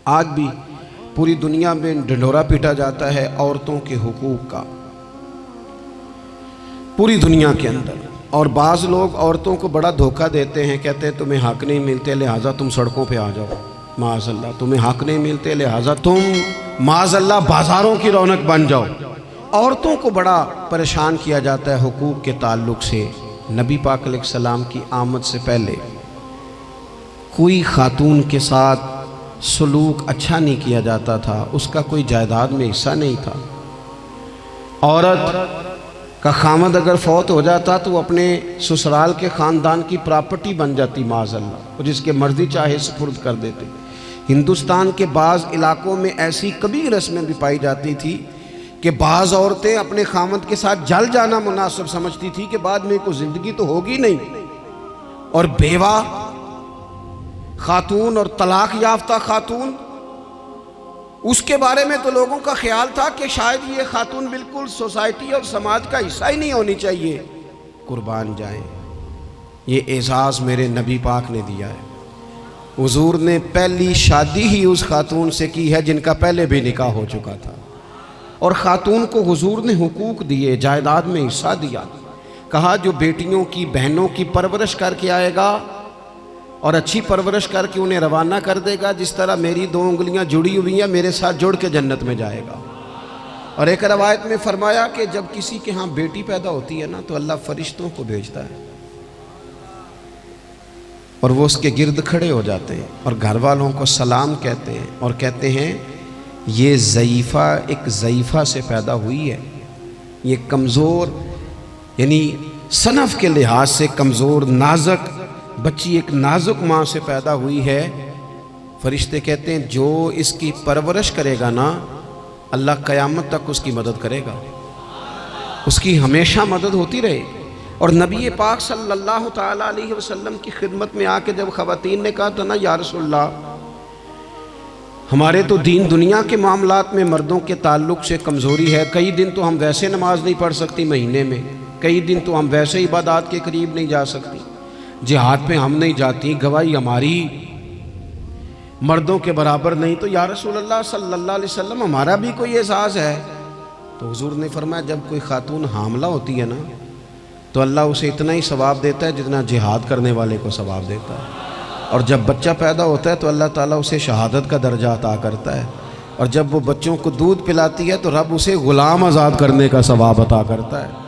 آج بھی پوری دنیا میں ڈنڈورا پیٹا جاتا ہے عورتوں کے حقوق کا، پوری دنیا کے اندر۔ اور بعض لوگ عورتوں کو بڑا دھوکہ دیتے ہیں، کہتے ہیں تمہیں حق نہیں ملتے لہٰذا تم سڑکوں پہ آ جاؤ، معاذ اللہ، تمہیں حق نہیں ملتے لہٰذا تم معاذ اللہ بازاروں کی رونق بن جاؤ۔ عورتوں کو بڑا پریشان کیا جاتا ہے حقوق کے تعلق سے۔ نبی پاک علیہ السلام کی آمد سے پہلے کوئی خاتون کے ساتھ سلوک اچھا نہیں کیا جاتا تھا، اس کا کوئی جائیداد میں حصہ نہیں تھا۔ عورت کا خامد اگر فوت ہو جاتا تو وہ اپنے سسرال کے خاندان کی پراپرٹی بن جاتی معاذ اللہ، اور جس کے مرضی چاہے سپرد کر دیتے۔ ہندوستان کے بعض علاقوں میں ایسی کبھی رسمیں بھی پائی جاتی تھی کہ بعض عورتیں اپنے خامد کے ساتھ جل جانا مناسب سمجھتی تھی کہ بعد میں کوئی زندگی تو ہوگی نہیں، اور بیوہ خاتون اور طلاق یافتہ خاتون، اس کے بارے میں تو لوگوں کا خیال تھا کہ شاید یہ خاتون بالکل سوسائٹی اور سماج کا حصہ ہی نہیں ہونی چاہیے۔ قربان جائیں، یہ اعزاز میرے نبی پاک نے دیا ہے۔ حضور نے پہلی شادی ہی اس خاتون سے کی ہے جن کا پہلے بھی نکاح ہو چکا تھا، اور خاتون کو حضور نے حقوق دیے، جائیداد میں حصہ دیا۔ کہا جو بیٹیوں کی بہنوں کی پرورش کر کے آئے گا اور اچھی پرورش کر کے انہیں روانہ کر دے گا، جس طرح میری 2 انگلیاں جڑی ہوئی ہیں میرے ساتھ جڑ کے جنت میں جائے گا۔ اور ایک روایت میں فرمایا کہ جب کسی کے ہاں بیٹی پیدا ہوتی ہے نا تو اللہ فرشتوں کو بھیجتا ہے، اور وہ اس کے گرد کھڑے ہو جاتے ہیں اور گھر والوں کو سلام کہتے ہیں اور کہتے ہیں یہ ضعیفہ ایک ضعیفہ سے پیدا ہوئی ہے، یہ کمزور یعنی صنف کے لحاظ سے کمزور نازک بچی ایک نازک ماں سے پیدا ہوئی ہے۔ فرشتے کہتے ہیں جو اس کی پرورش کرے گا نا اللہ قیامت تک اس کی مدد کرے گا، اس کی ہمیشہ مدد ہوتی رہے۔ اور نبی پاک صلی اللہ تعالیٰ علیہ وسلم کی خدمت میں آ کے جب خواتین نے کہا تھا نا یا رسول اللہ ہمارے تو دین دنیا کے معاملات میں مردوں کے تعلق سے کمزوری ہے، کئی دن تو ہم ویسے نماز نہیں پڑھ سکتی مہینے میں، کئی دن تو ہم ویسے عبادات کے قریب نہیں جا سکتی، جہاد پہ ہم نہیں جاتی، گواہی ہماری مردوں کے برابر نہیں، تو یا رسول اللہ صلی اللہ علیہ وسلم ہمارا بھی کوئی اعزاز ہے؟ تو حضور نے فرمایا جب کوئی خاتون حاملہ ہوتی ہے نا تو اللہ اسے اتنا ہی ثواب دیتا ہے جتنا جہاد کرنے والے کو ثواب دیتا ہے، اور جب بچہ پیدا ہوتا ہے تو اللہ تعالیٰ اسے شہادت کا درجہ عطا کرتا ہے، اور جب وہ بچوں کو دودھ پلاتی ہے تو رب اسے غلام آزاد کرنے کا ثواب عطا کرتا ہے۔